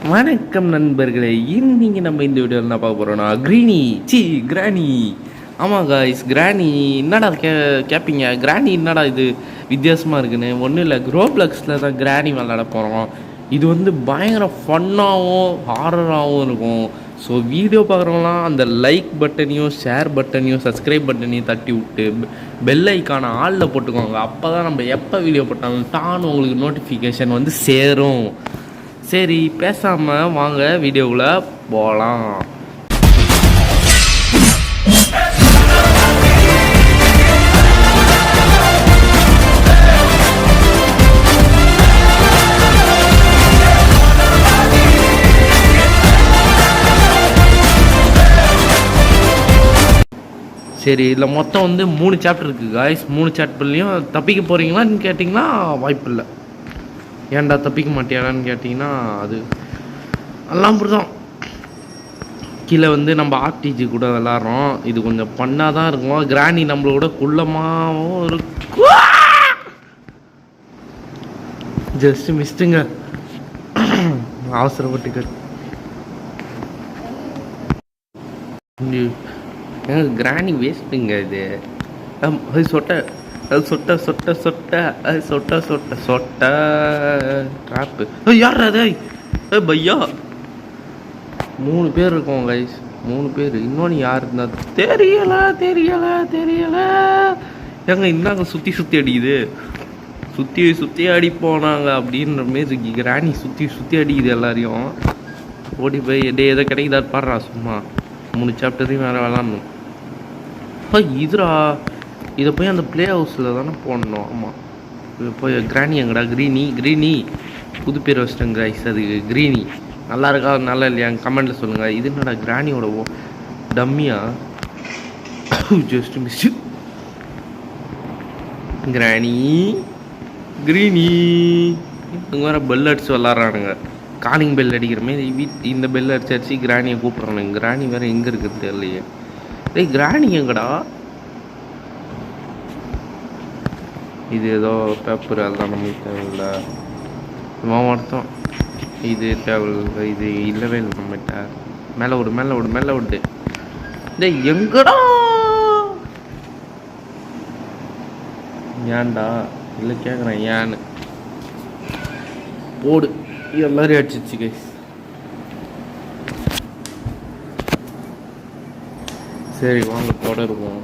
வணக்கம் நண்பர்களே, இன்னைக்கு நம்ம இந்த வீடியோவில் என்ன பார்க்க போகிறோம்னா கிராணி. ஆமாம் காய்ஸ், கிராணி என்னடா கேட்பீங்க, கிராணி என்னடா இது வித்தியாசமாக இருக்குன்னு. ஒன்றும் இல்லை, ரோப்ளக்ஸில் தான் கிராணி விளாட போகிறோம். இது வந்து பயங்கர ஃபன்னாகவும் ஹாரராகவும் இருக்கும். ஸோ வீடியோ பார்க்குறவங்களாம் அந்த லைக் பட்டனையும் ஷேர் பட்டனையும் சப்ஸ்கிரைப் பட்டனையும் தட்டி விட்டு பெல் ஐக்கான ஆளில் போட்டுக்கோங்க. அப்போ தான் நம்ம எப்போ வீடியோ போட்டாலும் டான்னு உங்களுக்கு நோட்டிஃபிகேஷன் வந்து சேரும். சரி, பேசாமல் வாங்க வீடியோவில் போகலாம். சரி, இதில் மொத்தம் வந்து 3 சாப்டர் இருக்குது காய்ஸ். 3 சாப்டர்லேயும் தப்பிக்க போகிறீங்களான்னு கேட்டிங்கன்னா வாய்ப்பு இல்லை. ஏன்டா தப்பிக்க மாட்டியாடான்னு கேட்டிங்கன்னா அது எல்லாம் அப்படிதான். கீழே வந்து நம்ம ஆர்டிஜி கூட விளாட்றோம். இது கொஞ்சம் பண்ணால் தான் இருக்கும். கிராணி நம்மளோட குள்ளமாகவும் இருக்கும். ஜஸ்ட் மிஸ்டுங்க, அவசரப்பட்டுக்க. கிராணி வேஸ்ட்டுங்க இது. அது சொட்ட சொட்ட சொட்ட சொட்ட சொட்ட சொட்ட சொட்ட ட்ராப்பு. யார் அது? பையா 3 பேர் இருக்கோம் கைஸ், 3 பேர். இன்னொன்று யார் இருந்தா தெரியல தெரியல தெரியல. ஏங்க இன்னாங்க சுற்றி சுற்றி அடிக்குது, சுற்றி சுற்றி அடிப்போம் நாங்கள் அப்படின்ற மாரி கிராணி சுற்றி சுற்றி அடிக்குது எல்லாரையும். ஓடி போய் எதை கிடைக்குதா பாடுறா. சும்மா 3 சாப்டரையும் வேறு விளாட்ணும். இதுரா, இதை போய் அந்த ப்ளே ஹவுஸில் தானே போடணும். ஆமாம், போய் கிராணி எங்கடா? கிரீனி புது பேர் வச்சிட்டேங்க கைஸ். அது கிரீனி நல்லா இருக்கா நல்லா இல்லையா கமெண்ட்டில் சொல்லுங்கள். இது என்னடா கிராணியோட டம்மியா? Just miss. கிராணி கிரீனி இவங்க வேறு பெல் அடிச்சு விளாட்றானுங்க. காலிங் பெல் அடிக்கிற மாரி இந்த பெல் அடிச்சு கிராணியை கூப்பிட்றானுங்க. கிராணி வேறு எங்கே இருக்குது தெரியலையே. டேய் கிராணி எங்கடா? இது ஏதோ பேப்பர், அதெல்லாம் நமக்கு தேவையில்லை. மாவட்டம் இது தேவையில்லை. இது இல்லவே இல்லை நம்மகிட்ட. மேலே விடு. டேய் எங்கடா? ஏன்டா இல்லை கேட்குறேன் ஏன்னு. போடு, எல்லாரையும் அடிச்சிச்சு கைஸ். சரி வாங்க தொடருவோம்.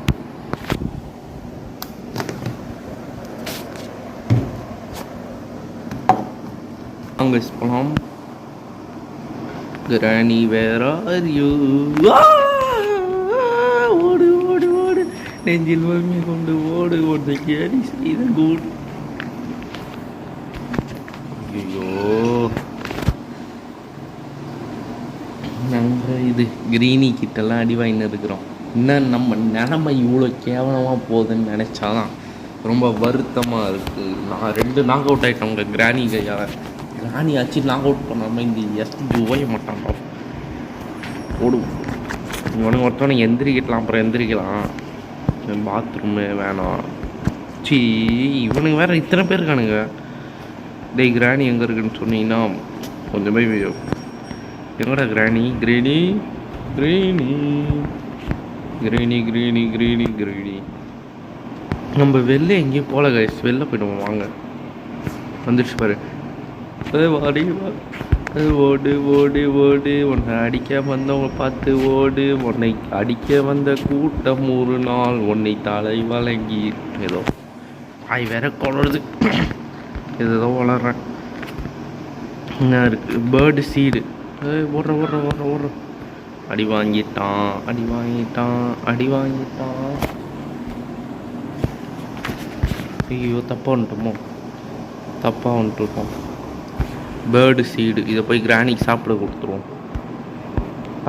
வாங்க போகலாம். கிராணி வேர் ஆர் யூ? ஓடு ஓடு ஓடு, நெஞ்சில் வலிமை கொண்டு ஓடு ஓடு கேரி செய்த கூடு. ஐயோ, நாங்கள் இது கிரீனி கிட்டெல்லாம் அடி வாங்கின்னு இருக்கிறோம். இன்னும் நம்ம நிலைமை இவ்வளோ கேவலமாக போகுதுன்னு நினச்சாதான் ரொம்ப வருத்தமாக இருக்குது. நான் 2 நாக் அவுட் ஆகிட்டோங்க கிராணி கையால். கிராணி ஆச்சு நாக் அவுட் பண்ணாமல் இந்த எஸ்டி ஓய மாட்டான்டா. ஓடும் இவனுக்கு ஒருத்தவனை எந்திரிக்கலாம், அப்புறம் எந்திரிக்கலாம். பாத்ரூமு வேணாம். சி இவனுங்க வேறு இத்தனை பேர் இருக்கானுங்க. டேய் கிராணி எங்கே இருக்குன்னு சொன்னீங்கன்னா கொஞ்சம் போய் எங்கடா கிராணி? கிரீனி நம்ம வெளில எங்கேயும் போல கைஸ். வெளில போய்டுவோம் வாங்க. வந்துடுச்சு பாரு. வாடி ஓடு ஓடு ஓடு, உன்னை அடிக்க வந்தவங்க பார்த்து ஓடு. உன்னை அடிக்க வந்த கூட்டம் ஒரு நாள் உன்னை தலை வழங்கி. ஏதோ வாய் வேற கொள்றது, ஏதோ வளர்றேன். என்ன இருக்குது? Bird seed. ஓடுற. அடி வாங்கிட்டான். ஐயோ தப்பாக வந்துட்டோம். பேர்டு சீடு இதை போய் கிராணிக்கு சாப்பிட கொடுத்துருவோம்.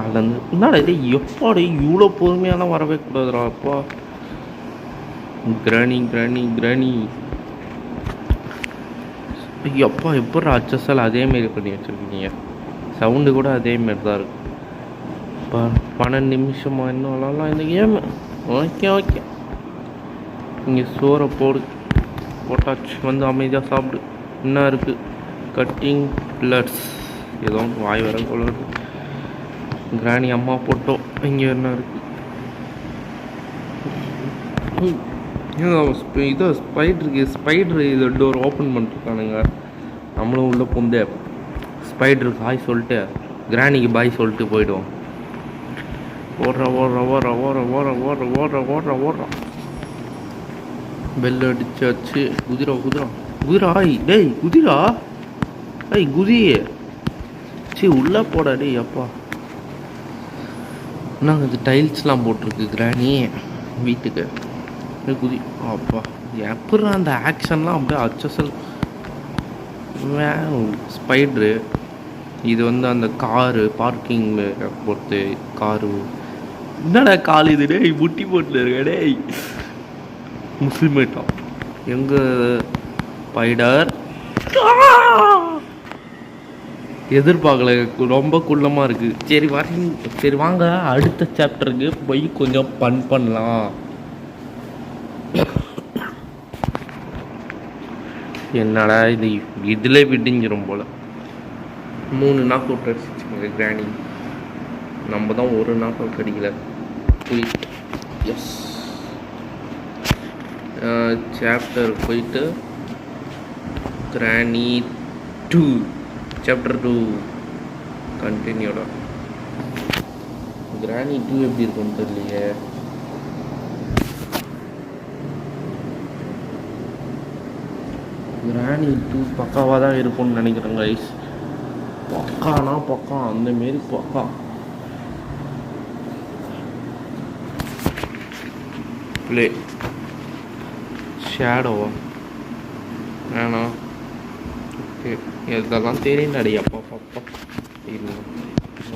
அதுலேருந்து என்னடா இது எப்பாடி இவ்வளோ பொறுமையாலாம் வரவே கூடாதுடா அப்பா. கிராணி ஐயப்பா, எப்போ அச்சஸால் அதேமாரி பண்ணி வச்சுருக்கீங்க. சவுண்டு கூட அதேமாரி தான் இருக்குது. இப்போ 12 நிமிஷமா இன்னும் விளாட்லாம் இந்த கேமு. ஓகே இங்கே சோறை போட்டாச்சு. வந்து அமைதியாக சாப்பிடு. என்ன இருக்குது? கட்டிங் பில்லட்ஸ் ஏதோ ஒன்று வாய் வர கொள்ள. கிராணி அம்மா போட்டோம். இங்கே என்ன இருக்குது? இதோ ஸ்பைட்ரு இதை டோர் ஓப்பன் பண்ணிருக்கானுங்க. நம்மளும் உள்ளே பூந்து ஸ்பைட்ருக்கு ஹாய் சொல்லிட்டு கிராணிக்கு பாய் சொல்லிட்டு போயிடுவோம். ஓடுறோம். பெல் அடிச்சாச்சு. குதிரா ஐய் டேய் குதிரா ஐய் குதி உள்ளே போடா டேய் அப்பா. நாங்கள் இது டைல்ஸ்லாம் போட்டிருக்கு கிராணி வீட்டுக்கு. குதி அப்பா எப்படா அந்த ஆக்ஷன்லாம் அப்படியே அச்சசல். ஸ்பைட்ரு இது அந்த காரு பார்க்கிங் போட்டு காரு என்னடா கால் இது டேய் முட்டி போட்டு இருக்க டேய் முஸ்லிமேட்டா எங்கள் ஸ்பைடர் எதிர்பார்க்கல, ரொம்ப குள்ளமாக இருக்குது. சரி வாங்க அடுத்த சாப்டருக்கு போய் கொஞ்சம் பண்ணலாம். என்னடா இது இதில் விடிஞ்சிரும் போல். 3 நாக் அவுட் அடிச்சிச்சுங்க கிராணி. நம்ம தான் ஒரு நாக் அவுட் அடிக்கல. எஸ் சாப்டர் போயிட்டு கிராணி 2 சாப்டர் 2 கண்டினியூடா. கிராணி 2 எப்படி இருக்குன்னு தெரியலையே. கிராணி 2 பக்காவாக தான் இருக்கும்னு நினைக்கிறேன் கைஸ். பக்கா அந்தமாரி பக்கா. ப்ளே ஷேடோவா வேணாம். ஓகே இதெல்லாம் தெரியும்டாடி அப்பா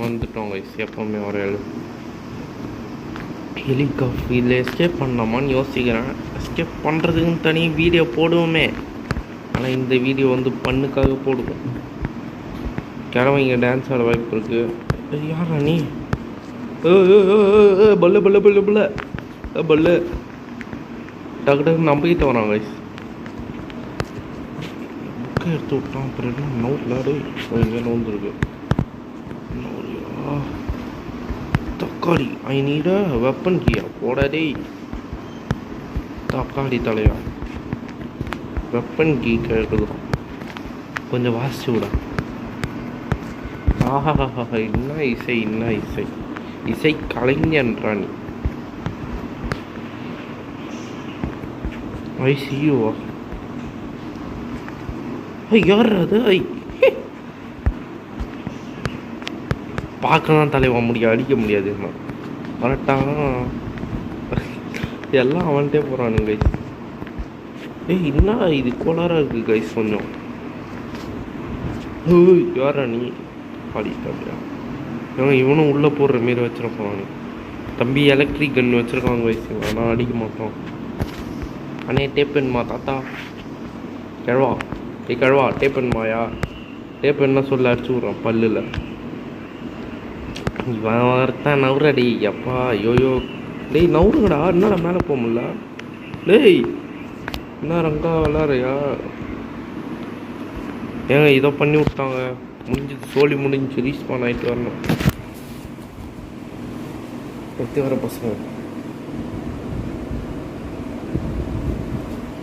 வந்துட்டோம் கைஸ். எப்போவுமே ஒரு ஹெலிகாப்டர் இதில் எஸ்கேப் பண்ணலாமான்னு யோசிக்கிறேன். எஸ்கேப் பண்ணுறதுக்குன்னு தனி வீடியோ போடுவோமே. ஆனால் இந்த வீடியோ பண்ணுக்காக போடுவோம். கிழமைங்க டான்ஸ் ஆட வாய்ப்பு இருக்குது. யாரா நீ? பல்லு டக்கு நம்பிக்கிட்ட வரான் கைஸ். புக்கை எடுத்து விட்டான். அப்புறம் என்ன நோட்லாடு இங்கே நோந்துருக்கு. தக்காளி ஐ நீட வெப்பன் கீயா போடாதே. தக்காளி தலையா வெப்பன் கீ கேட்குதும் கொஞ்சம் வாசிச்சு விட. ஆஹா என்ன இசை கலைஞன்றான். ஐசியூவா யார் அது? பார்க்கலாம் தலைவா முடியும், அடிக்க முடியாது. வரட்டான் எல்லாம் அவன்கிட்டே போகிறானுங்க கைஸ். என்ன இது கோளாராக இருக்குது கைஸ் கொஞ்சம். யாரா நீ? பாடிட்டாப்லையா இவனும் உள்ளே போடுற மாரி வச்சுருப்பான். தம்பி எலக்ட்ரிக் கன் வச்சுருக்காங்க வயசு. ஆனால் அடிக்க மாட்டோம். அண்ணே டேப் பண்ணுமா தாத்தா? கிழவா டேப் பண்ணுமாயா? டேப் என்ன சொல்ல அடிச்சு விட்றான் பல்லில். இவன் வரத்தான் நவுறடி அப்பா. யோயோ டேய் நவுறுங்கடா. என்னடா மேலே போக முடியல? டேய் என்ன ரங்கா விளாட்றியா? ஏங்க இதை பண்ணி விட்டாங்க. சோழி முடிஞ்சு ரீஸ்பான் ஆகிட்டு வரணும். எத்தி வர பசங்க.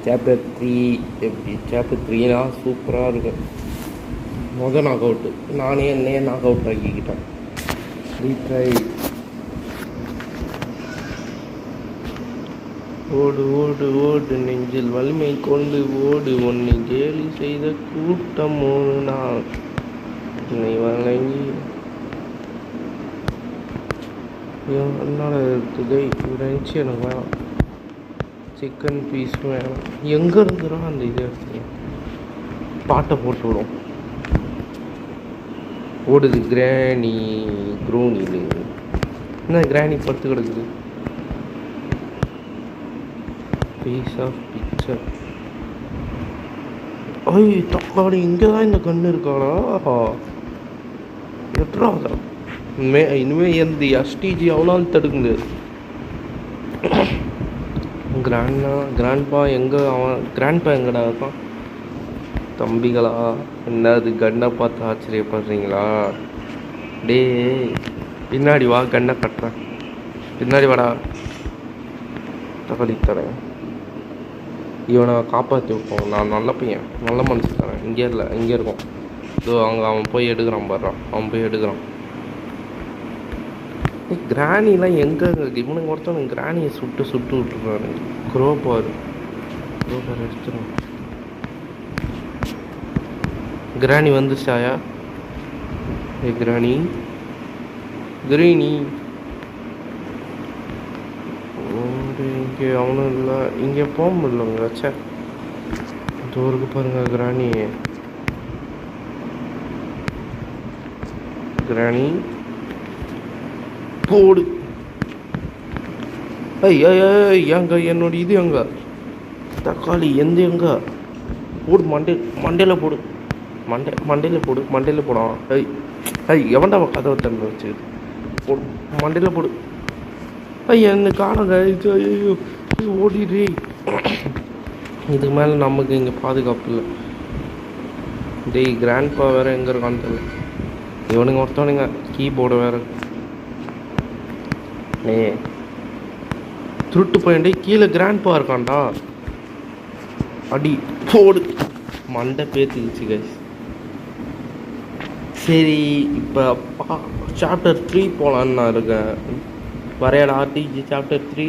சாப்டர் 3 எப்படி? சாப்டர் 3 சூப்பராக இருக்கும். நாக் அவுட்டு நானே என்னையே நாக் அவுட் ஆக்கிக்கிட்டேன். ரீட்ரை ஓடு நெஞ்சில் வலிமை கொண்டு ஓடு. ஒன்னை கேலி செய்த கூட்டம் ஒரு நாள் என்னை வழங்கி என்னோட இருக்குது. இருந்துச்சு எனக்கு வேணாம். சிக்கன் பீஸ் வேணாம். எங்கே இருந்துடும் அந்த இது பாட்டை போட்டு விடும். ஓடுது க்ரோனில். என்ன கிராணி படுத்து கிடக்குது. Piece of picture. ஐய் தக்காளி இங்கே தான் இந்த கண்ணு இருக்காளா? எட்ராதா இனிமேல் எந்த எஸ்டிஜி அவ்வளோ தடுக்குது. கிராண்ட்பா எங்கே? அவன் கிராண்ட்பா எங்கடா இருக்கான்? தம்பிகளா, என்னது கன்னை பார்த்து ஆச்சரியப்படுறீங்களா? டே பின்னாடி வா, கன்னை கட்டுறேன். பின்னாடி வாடா, தகவலி தரேன். இவனை காப்பாற்றி விட்டோம். நான் நல்ல பையன், நல்ல மனசு தரேன். இங்கே இல்லை, இங்கே இருக்கும். இதோ அங்கே அவன் போய் எடுக்கிறான் பாடுறான், அவன் போய் எடுக்கிறான். கிராணிலாம் எங்கே இவனுங்க ஒருத்தவனுங்க கிராணியை சுட்டு சுட்டு விட்டுருக்கானுங்க. குரோபார் எடுத்துருவான். கிராணி வந்துச்சாயா? ஏ கிராணி, கிரீனி இங்கே அவனும் இல்லை, இங்கே போக முடியலங்க. சே, தூருக்கு பாருங்க கிராணி. கிராணி போடு. எங்க என்னோட இது எங்க தக்காளி எங்க போடு? மண்டையில் போடு, மண்டையில் போடான். எவன்டா கதவை தண்ணி வச்சு போடு, மண்டையில் போடு. என்ன காணுங்க. ஐயோ ஓடிடு. இதுக்கு மேலே நமக்கு இங்கே பாதுகாப்பு இல்லை. டேய் கிராண்ட்பா வேறு எங்கே இருக்கான்னு தெரியல. இவனுங்க ஒருத்தவனுங்க கீபோர்டு வேறு. திருட்டு போயிட்டு கீழே கிராண்ட்பா இருக்கான்டா. அடி போடு, மண்டை பேத்துக்குச்சு கைஸ். சரி, இப்போ சாப்டர் 3 போகலான்னு நான் இருக்கேன். வரையாடா ஆர்டிஜி சாப்டர் 3.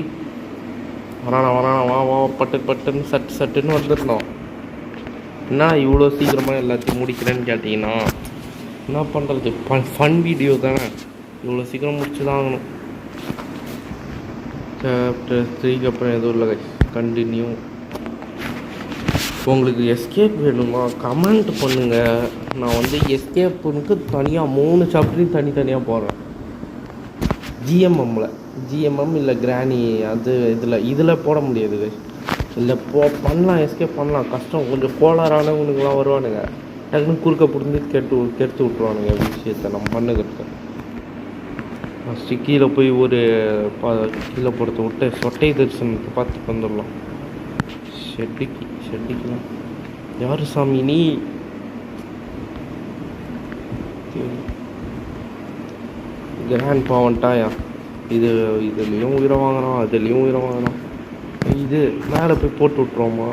வரானா வா பட்டுன்னு சட்டுன்னு வந்துடணும். என்ன இவ்வளோ சீக்கிரமாக எல்லாத்தையும் முடிக்கிறேன்னு கேட்டிங்கன்னா என்ன பண்ணுறது? ஃபன் வீடியோ தானே, இவ்வளோ சீக்கிரம் முடிச்சு தான் ஆகணும். சாப்டர் 3க்கு அப்புறம் எதுவும் இல்லை கைஸ், கண்டினியூ. உங்களுக்கு எஸ்கேப் வேணுமா கமெண்ட் பண்ணுங்கள். நான் வந்து எஸ்கேப்புக்கு தனியாக 3 சாப்டரையும் தனித்தனியாக போடுறேன். ஜிஎம்எம் இல்லை கிராணி, அது இதில் போட முடியாது. இல்லை பண்ணலாம், எஸ்கேப் பண்ணலாம். கஷ்டம் கொஞ்சம் கோளாறானவனுங்களாம் வருவானுங்க, டக்குன்னு குறுக்க பிடிந்து கெடுத்து விட்ருவானுங்க விஷயத்தை நம்ம பண்ணுகிறது. ஃபஸ்ட்டு கீழே போய் கீழே போடுறத விட்டு சொட்டை தரிசனத்தை பார்த்துட்டு வந்துடலாம். ஷெட்டிக்கலாம் யார் சாமி நீ? கிராண்ட் பாவன்ட்டாயா. இதுலேயும் உயிரை வாங்கினான், அதுலேயும் உயிரை வாங்கினான். இது மேலே போய் போட்டு விட்ருவோமா?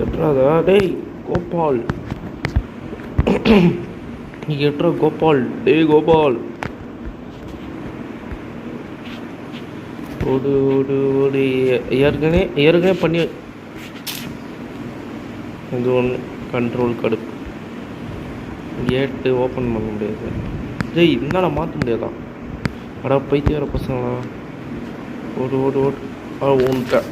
எட்ராதா டேய் கோபால், நீ எட்ரா கோபால். டேய் கோபால் ஓடு ஓடு ஓடு. ஏற்கனவே பண்ணி இது ஒன்று கண்ட்ரோல் கடுப்பு. கேட்டு ஓப்பன் பண்ண முடியாது. டேய் இருந்தால் மாற்ற முடியாதா? அடா பைத்தியார பசங்களா. ஓடு ஓடு ஓடு. ஒன்ட்ட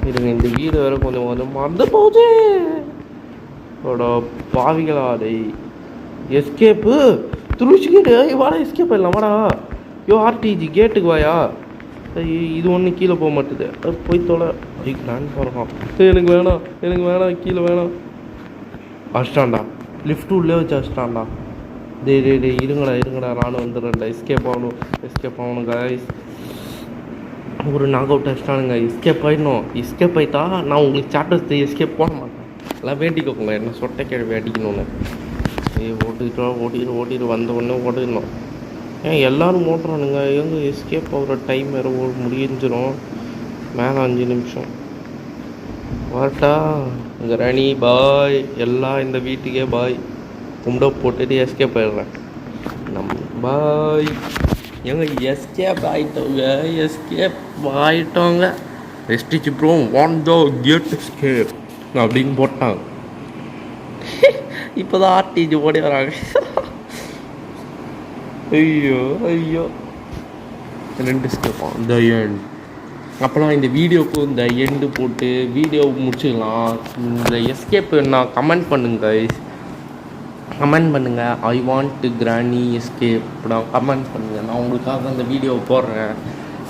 இருங்க, இந்த வீடு வேறு கொஞ்சம் மறந்து போச்சு. ஓடா பாவிகளா. டேய் எஸ்கேப்பு துருச்சிக்கிட்டு வாடா, எஸ்கேப் ஆயிடலாம் வாடா. ஆர்டிஜி கேட்டுக்கு வாயா. இது ஒன்று கீழே போக மாட்டுது, அது போய் தொலை. கிராண்ட் போகிறோம். எனக்கு வேணாம் கீழே வேணாம். அஷ்டாண்டா லிஃப்ட் உள்ளே வச்சு அஷ்டாண்டா. டே இருங்கடா நானும் வந்துடுறேன்டா. எஸ்கேப் ஆகணும் கைஸ். ஒரு நாக் அவுட் அடிச்சிட்டானுங்க. எஸ்கேப் ஆகிட்டா நான் உங்களுக்கு சாப்டர் எஸ்கேப் போட மாட்டேன். எல்லாம் வேண்டிக்கோங்க, என்ன சொட்டை கிழவி அடிக்கணும்னு. ஓடிட்டு வந்த உடனே ஓடிடணும். ஏன் எல்லோரும் ஓட்டுறானுங்க? எங்கே எஸ்கேப் ஆகிற டைம் வேறு முடிஞ்சிடும். மேலே 5 நிமிஷம். வரட்டா கிராணி பாய். எல்லாம் இந்த வீட்டுக்கே பாய். கும்பிட போட்டுட்டு எஸ்கேப் ஆயிடுறேன். பாய். எங்க எஸ்கேப் ஆகிட்டோங்க. எஸ்டிச்சு bro want the get escape அப்படின்னு போட்டாங்க. இப்போ தான் ஆர்டிஜி ஓடி வராங்க. ஐயோ 2 எஸ்கேப்பான் த எண்ட். அப்போலாம் இந்த வீடியோக்கு இந்த எண்டு போட்டு வீடியோ முடிச்சுக்கலாம். இந்த எஸ்கேப் நான் கமெண்ட் பண்ணுங்கள். ஐ வாண்ட் கிராணி எஸ்கேப் கமெண்ட் பண்ணுங்கள். நான் உங்களுக்காக அந்த வீடியோவை போடுறேன்.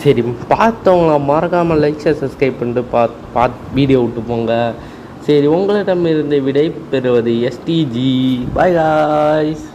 சரி, பார்த்தவங்கள மறக்காமல் லைக் ஷேர் சப்ஸ்கிரைப் பண்ணிட்டு வீடியோ விட்டு போங்க. சரி, உங்களிடமிருந்து விடை பெறுவது STG. Bye guys.